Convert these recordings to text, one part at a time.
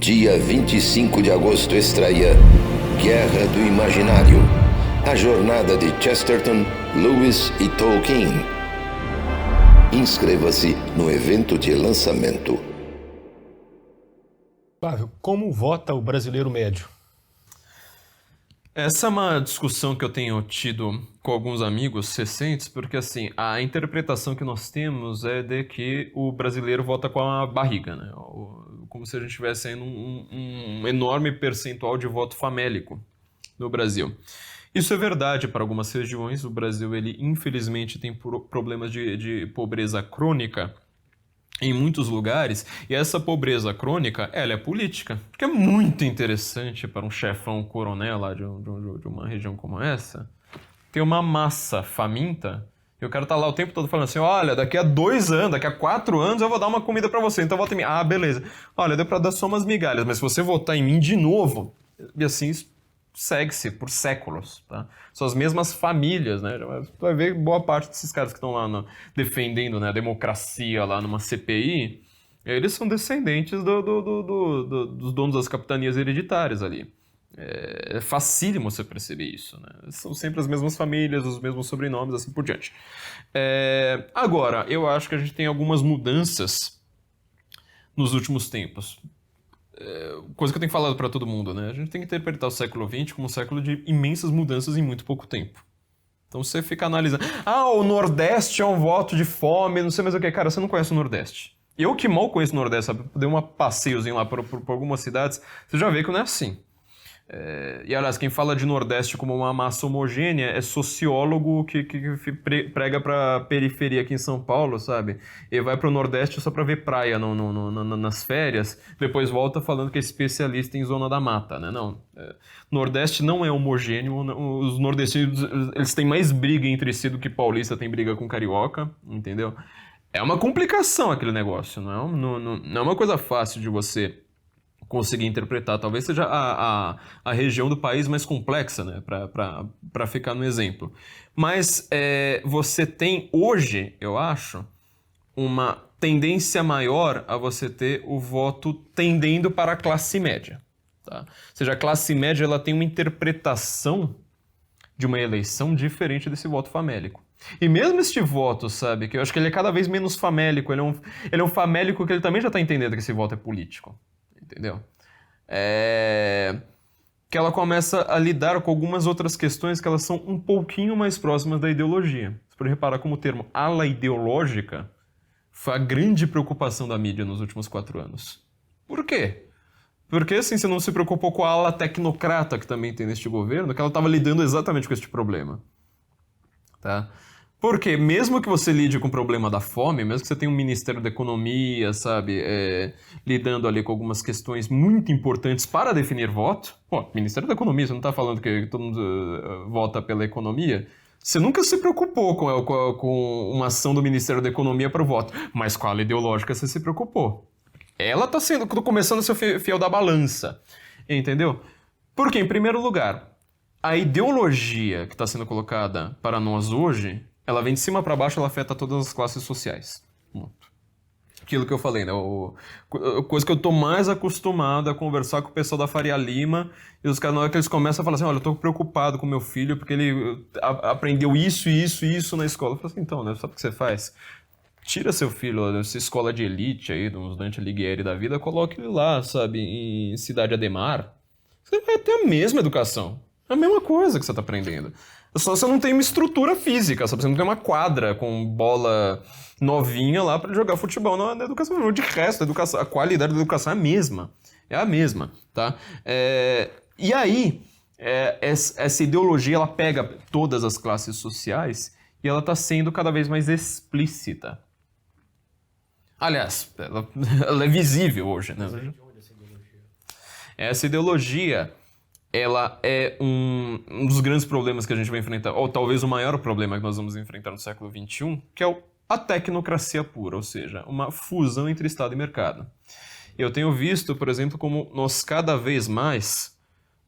Dia 25 de agosto estreia Guerra do Imaginário. A jornada de Chesterton, Lewis e Tolkien. Inscreva-se no evento de lançamento. Flávio, como vota o brasileiro médio? Essa é uma discussão que eu tenho tido com alguns amigos recentes, porque assim, a interpretação que nós temos é de que o brasileiro vota com a barriga, né? Como se a gente tivesse aí um enorme percentual de voto famélico no Brasil. Isso é verdade para algumas regiões. O Brasil, ele infelizmente tem problemas de pobreza crônica em muitos lugares, e essa pobreza crônica, ela é política, que é muito interessante para um chefão coronel lá de uma região como essa, ter uma massa faminta, e o cara tá lá o tempo todo falando assim, olha, daqui a 2 anos, daqui a 4 anos eu vou dar uma comida para você, então vota em mim. Ah, beleza. Olha, deu para dar só umas migalhas, mas se você votar em mim de novo, e assim segue-se por séculos, tá? São as mesmas famílias, né? Você vai ver boa parte desses caras que estão lá defendendo, né, a democracia lá numa CPI, eles são descendentes dos donos das capitanias hereditárias ali. É facílimo você perceber isso, né? São sempre as mesmas famílias, os mesmos sobrenomes, assim por diante. Agora, eu acho que a gente tem algumas mudanças nos últimos tempos. Coisa que eu tenho falado para todo mundo, né? A gente tem que interpretar o século XX como um século de imensas mudanças em muito pouco tempo. Então você fica analisando, o Nordeste é um voto de fome, não sei mais o que. Cara, você não conhece o Nordeste. Eu que mal conheço o Nordeste, sabe? Dei um passeiozinho lá por algumas cidades, você já vê que não é assim. E aliás, quem fala de Nordeste como uma massa homogênea é sociólogo que prega pra periferia aqui em São Paulo, sabe? E vai pro Nordeste só pra ver praia nas férias, depois volta falando que é especialista em zona da mata, né? Não, Nordeste não é homogêneo, os nordestinos eles têm mais briga entre si do que paulista tem briga com carioca, entendeu? É uma complicação aquele negócio, não é uma coisa fácil de você conseguir interpretar. Talvez seja a região do país mais complexa, né, para ficar no exemplo. Mas você tem hoje, eu acho, uma tendência maior a você ter o voto tendendo para a classe média. Tá? Ou seja, a classe média ela tem uma interpretação de uma eleição diferente desse voto famélico. E mesmo este voto, sabe, que eu acho que ele é cada vez menos famélico, ele é um famélico que ele também já está entendendo que esse voto é político. Entendeu? Que ela começa a lidar com algumas outras questões que elas são um pouquinho mais próximas da ideologia. Você pode reparar como o termo ala ideológica foi a grande preocupação da mídia nos últimos 4 anos. Por quê? Porque assim, você não se preocupou com a ala tecnocrata que também tem neste governo, que ela estava lidando exatamente com este problema. Tá? Porque mesmo que você lide com o problema da fome, mesmo que você tenha um Ministério da Economia, sabe, lidando ali com algumas questões muito importantes para definir voto, Ministério da Economia, você não está falando que todo mundo vota pela economia? Você nunca se preocupou com uma ação do Ministério da Economia para o voto, mas com a ala ideológica você se preocupou. Ela está começando a ser fiel da balança, entendeu? Porque, em primeiro lugar, a ideologia que está sendo colocada para nós hoje, ela vem de cima para baixo, ela afeta todas as classes sociais. Aquilo que eu falei, né? Coisa que eu tô mais acostumado a conversar com o pessoal da Faria Lima, e os caras, na hora que eles começam a falar assim, olha, eu tô preocupado com meu filho, porque ele aprendeu isso na escola. Eu falo assim, então, né? Sabe o que você faz? Tira seu filho dessa escola de elite aí, dos Dante Alighieri da vida, coloque ele lá, sabe, em Cidade Ademar. Você vai ter a mesma educação. É a mesma coisa que você tá aprendendo. Só você não tem uma estrutura física, sabe? Você não tem uma quadra com bola novinha lá para jogar futebol na educação. De resto, a qualidade da educação é a mesma. É a mesma, tá? E aí, essa ideologia, ela pega todas as classes sociais e ela está sendo cada vez mais explícita. Aliás, ela é visível hoje, né? Essa ideologia, ela é um dos grandes problemas que a gente vai enfrentar, ou talvez o maior problema que nós vamos enfrentar no século XXI, que é a tecnocracia pura, ou seja, uma fusão entre Estado e mercado. Eu tenho visto, por exemplo, como nós cada vez mais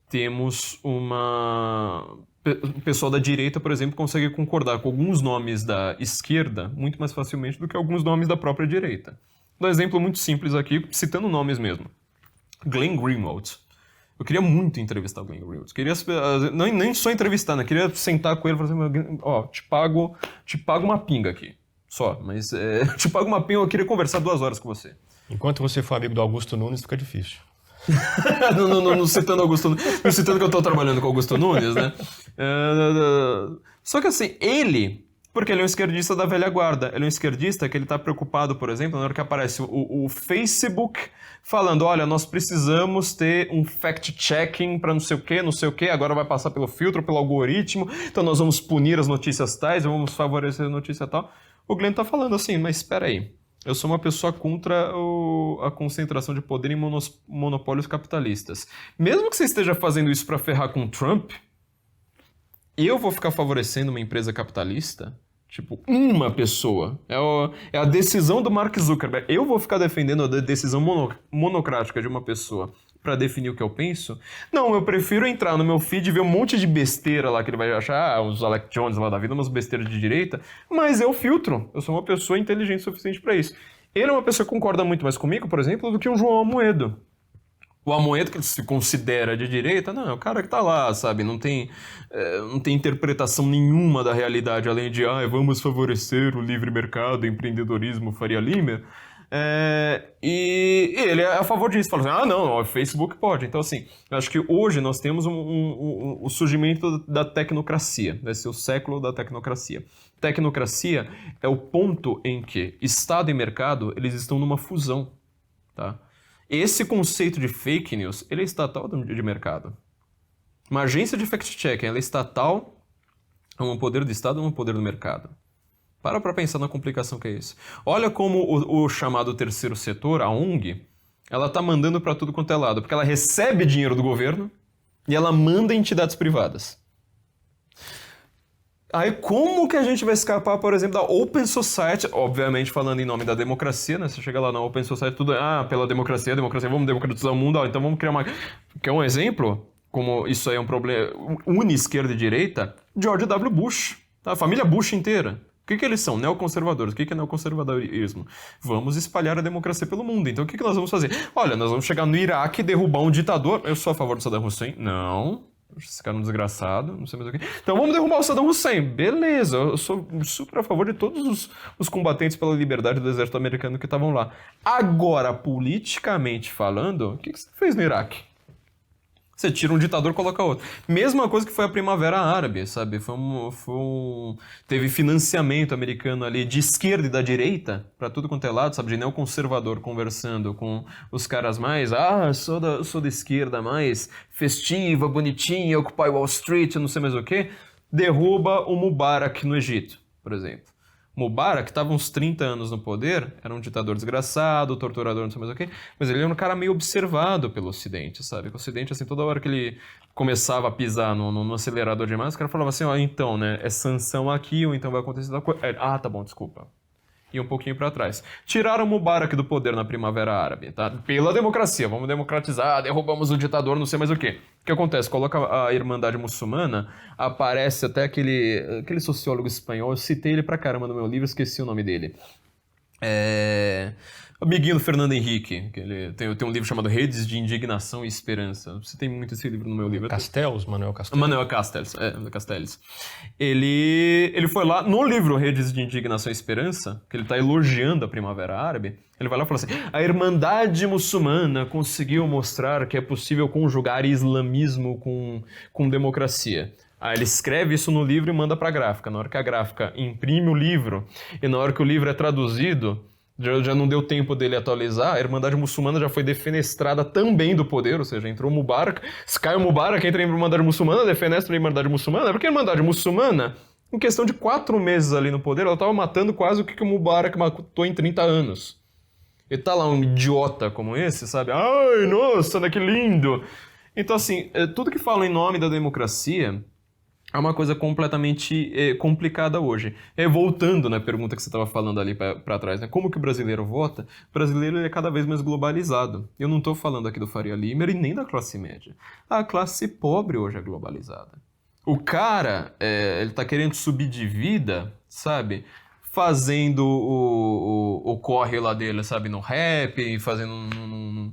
temos o pessoal da direita, por exemplo, consegue concordar com alguns nomes da esquerda muito mais facilmente do que alguns nomes da própria direita. Vou dar um exemplo muito simples aqui, citando nomes mesmo. Glenn Greenwald. Eu queria muito entrevistar o Glenn Greenwald. Queria, nem só entrevistar, né? Queria sentar com ele e falar assim, ó, te pago uma pinga aqui. Só, mas te pago uma pinga, eu queria conversar 2 horas com você. Enquanto você for amigo do Augusto Nunes, fica difícil. não citando Augusto Nunes, não citando que eu tô trabalhando com Augusto Nunes, né? Só que assim, porque ele é um esquerdista da velha guarda. Ele é um esquerdista que ele tá preocupado, por exemplo, na hora que aparece o Facebook falando, olha, nós precisamos ter um fact-checking para não sei o que, agora vai passar pelo filtro, pelo algoritmo, então nós vamos punir as notícias tais, vamos favorecer a notícia tal. O Glenn tá falando assim, mas espera aí, eu sou uma pessoa contra a concentração de poder em monopólios capitalistas. Mesmo que você esteja fazendo isso para ferrar com o Trump, eu vou ficar favorecendo uma empresa capitalista? Tipo, uma pessoa. É a decisão do Mark Zuckerberg. Eu vou ficar defendendo a decisão monocrática de uma pessoa para definir o que eu penso? Não, eu prefiro entrar no meu feed e ver um monte de besteira lá que ele vai achar, os Alex Jones lá da vida, umas besteiras de direita, mas eu filtro. Eu sou uma pessoa inteligente o suficiente para isso. Ele é uma pessoa que concorda muito mais comigo, por exemplo, do que o João Amoedo. O Amoedo, que se considera de direita, não, é o cara que tá lá, sabe? Não tem interpretação nenhuma da realidade, além de, vamos favorecer o livre mercado, empreendedorismo, Faria Limer. E ele é a favor disso, fala assim, não, o Facebook pode. Então, assim, eu acho que hoje nós temos o surgimento da tecnocracia, vai ser o século da tecnocracia. Tecnocracia é o ponto em que Estado e mercado, eles estão numa fusão, tá? Esse conceito de fake news, ele é estatal de mercado. Uma agência de fact-checking, ela é estatal, é um poder do Estado ou um poder do mercado? Para pensar na complicação que é isso. Olha como o chamado terceiro setor, a ONG, ela tá mandando para tudo quanto é lado, porque ela recebe dinheiro do governo e ela manda em entidades privadas. Aí como que a gente vai escapar, por exemplo, da Open Society, obviamente falando em nome da democracia, né? Você chega lá na Open Society, tudo pela democracia, vamos democratizar o mundo, então vamos criar uma... Quer um exemplo? Como isso aí é um problema, une esquerda e direita, George W. Bush, tá? A família Bush inteira. O que eles são? Neoconservadores. O que é neoconservadorismo? Vamos espalhar a democracia pelo mundo. Então o que nós vamos fazer? Olha, nós vamos chegar no Iraque e derrubar um ditador. Eu sou a favor do Saddam Hussein? Não. Esse cara é um desgraçado, não sei mais o que. Então vamos derrubar o Saddam Hussein. Beleza, eu sou super a favor de todos os combatentes pela liberdade do exército americano que estavam lá. Agora, politicamente falando, o que você fez no Iraque? Você tira um ditador e coloca outro. Mesma coisa que foi a Primavera Árabe, sabe? Teve financiamento americano ali de esquerda e da direita, pra tudo quanto é lado, sabe? De neoconservador conversando com os caras mais... sou da esquerda mais festiva, bonitinha, Occupy Wall Street, não sei mais o quê. Derruba o Mubarak no Egito, por exemplo. Mubarak estava uns 30 anos no poder, era um ditador desgraçado, torturador, não sei mais o quê, mas ele era um cara meio observado pelo Ocidente, sabe? O Ocidente, assim, toda hora que ele começava a pisar no acelerador demais, o cara falava assim, então, né, é sanção aqui, ou então vai acontecer tal coisa. Tá bom, desculpa. E um pouquinho para trás. Tiraram Mubarak do poder na Primavera Árabe, tá? Pela democracia, vamos democratizar, derrubamos o ditador, não sei mais o quê. O que acontece? Coloca a Irmandade Muçulmana, aparece até aquele sociólogo espanhol, eu citei ele pra caramba no meu livro, esqueci o nome dele. Amiguinho do Fernando Henrique, que ele tem um livro chamado Redes de Indignação e Esperança. Você tem muito esse livro no meu livro. Manuel Castells. Manuel Castells. Ele foi lá, no livro Redes de Indignação e Esperança, que ele está elogiando a Primavera Árabe, ele vai lá e fala assim, a Irmandade Muçulmana conseguiu mostrar que é possível conjugar islamismo com democracia. Aí ele escreve isso no livro e manda para a gráfica. Na hora que a gráfica imprime o livro e na hora que o livro é traduzido, já não deu tempo dele atualizar, a Irmandade Muçulmana já foi defenestrada também do poder, ou seja, entrou o Mubarak, se cai o Mubarak, entra a Irmandade Muçulmana, defenestra a Irmandade Muçulmana, porque a Irmandade Muçulmana, em questão de 4 meses ali no poder, ela estava matando quase o que o Mubarak matou em 30 anos. E tá lá um idiota como esse, sabe? Ai, nossa, né, que lindo! Então, assim, tudo que fala em nome da democracia é uma coisa completamente complicada hoje. Voltando na pergunta que você estava falando ali para trás, né? Como que o brasileiro vota? O brasileiro é cada vez mais globalizado. Eu não estou falando aqui do Faria Limer e nem da classe média. A classe pobre hoje é globalizada. O cara, ele está querendo subir de vida, sabe? fazendo o corre lá dele, sabe, no rap, fazendo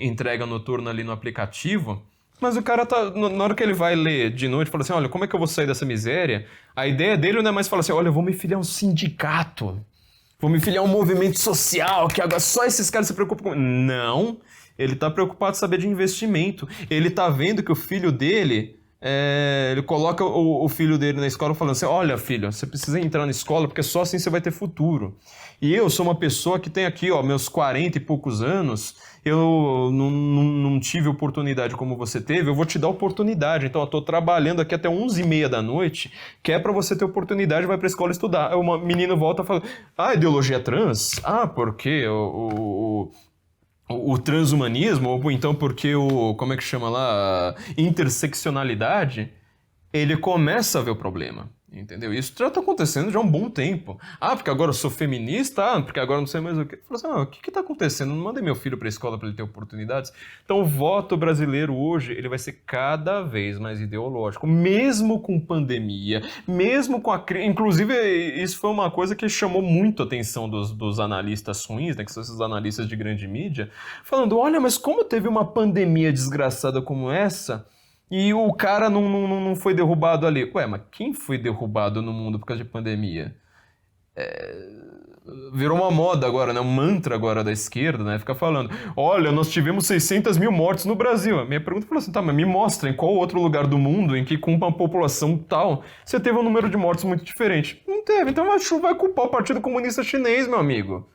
entrega noturna ali no aplicativo. Mas o cara tá, na hora que ele vai ler de noite, fala assim, olha, como é que eu vou sair dessa miséria? A ideia dele não é mais falar assim, olha, eu vou me filiar a um sindicato, vou me filiar a um movimento social, que agora só esses caras se preocupam com... Não, ele tá preocupado em saber de investimento. Ele tá vendo que o filho dele... ele coloca o filho dele na escola falando assim, olha filho, você precisa entrar na escola porque só assim você vai ter futuro. E eu sou uma pessoa que tem aqui, ó, meus 40 e poucos anos, eu não tive oportunidade como você teve, eu vou te dar oportunidade. Então eu tô trabalhando aqui até 11h30 da noite, que é pra você ter oportunidade, vai pra escola estudar. Aí uma menina volta e fala, ideologia trans? Porque o transhumanismo, ou então porque como é que chama lá, interseccionalidade, ele começa a ver o problema, entendeu? Isso já está acontecendo já há um bom tempo. Porque agora eu sou feminista, porque agora não sei mais o quê. Fala assim, o que está acontecendo? Não mandei meu filho para a escola para ele ter oportunidades. Então o voto brasileiro hoje, ele vai ser cada vez mais ideológico, mesmo com pandemia, mesmo com a crise. Inclusive, isso foi uma coisa que chamou muito a atenção dos analistas ruins, né, que são esses analistas de grande mídia, falando, olha, mas como teve uma pandemia desgraçada como essa... E o cara não foi derrubado ali. Mas quem foi derrubado no mundo por causa de pandemia? Virou uma moda agora, né? Um mantra agora da esquerda, né? Fica falando, olha, nós tivemos 600 mil mortes no Brasil. A minha pergunta foi assim, tá, mas me mostra em qual outro lugar do mundo em que com uma população tal, você teve um número de mortes muito diferente. Não teve, então vai culpar o Partido Comunista Chinês, meu amigo.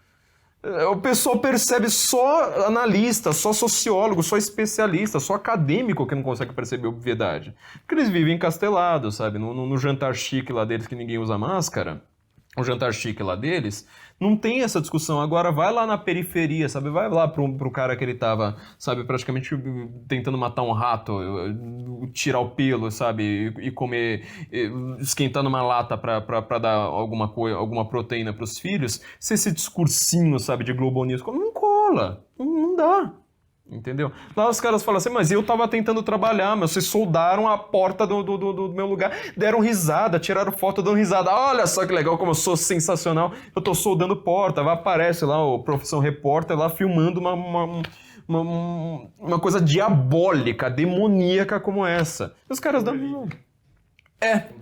O pessoal percebe só analista, só sociólogo, só especialista, só acadêmico que não consegue perceber obviedade. Porque eles vivem encastelados, sabe? No jantar chique lá deles que ninguém usa máscara, o jantar chique lá deles, não tem essa discussão. Agora vai lá na periferia, sabe? Vai lá pro cara que ele tava, sabe, praticamente tentando matar um rato, tirar o pelo, sabe? E comer, esquentar numa lata pra dar alguma proteína pros filhos. Se esse discursinho, sabe, de Globo News, não cola, não dá. Entendeu? Lá os caras falam assim, mas eu tava tentando trabalhar, mas vocês soldaram a porta do meu lugar, deram risada, tiraram foto dando risada, olha só que legal como eu sou sensacional, eu tô soldando porta, aparece lá o Profissão Repórter lá filmando uma coisa diabólica, demoníaca como essa. E os caras dão...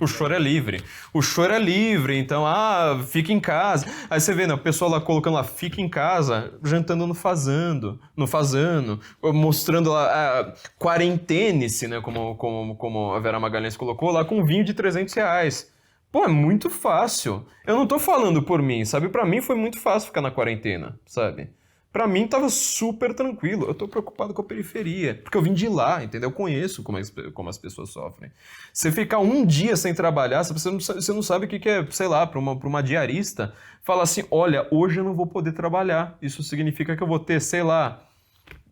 o choro é livre. O choro é livre, então, fica em casa. Aí você vê, né, o pessoal lá colocando lá, fica em casa, jantando no fazano, mostrando lá, quarentene-se, né, como a Vera Magalhães colocou, lá com vinho de R$300. Pô, é muito fácil. Eu não tô falando por mim, sabe? Pra mim foi muito fácil ficar na quarentena, sabe? Pra mim tava super tranquilo, eu tô preocupado com a periferia, porque eu vim de lá, entendeu? Eu conheço como as pessoas sofrem. Você ficar um dia sem trabalhar, você não sabe o que é, sei lá, pra uma diarista, fala assim, olha, hoje eu não vou poder trabalhar, isso significa que eu vou ter, sei lá,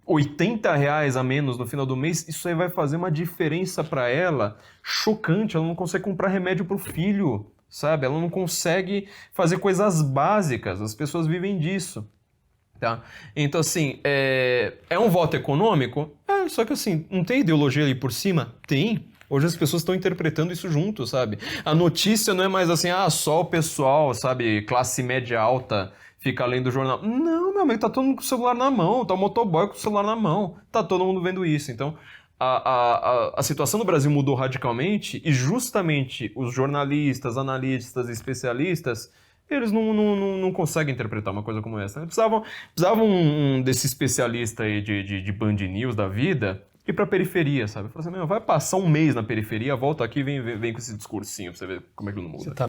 R$80 a menos no final do mês, isso aí vai fazer uma diferença pra ela chocante, ela não consegue comprar remédio pro filho, sabe? Ela não consegue fazer coisas básicas, as pessoas vivem disso. Tá? Então, assim, é um voto econômico? Só que, assim, não tem ideologia ali por cima? Tem. Hoje as pessoas estão interpretando isso junto, sabe? A notícia não é mais assim, só o pessoal, sabe, classe média alta fica lendo o jornal. Não, meu amigo, tá todo mundo com o celular na mão, tá o motoboy com o celular na mão, tá todo mundo vendo isso. Então, a situação no Brasil mudou radicalmente e justamente os jornalistas, analistas e especialistas... eles não conseguem interpretar uma coisa como essa. Precisavam desse especialista aí de Band News da vida ir pra periferia, sabe? Falar assim, vai passar um mês na periferia, volta aqui e vem com esse discursinho pra você ver como é que não muda.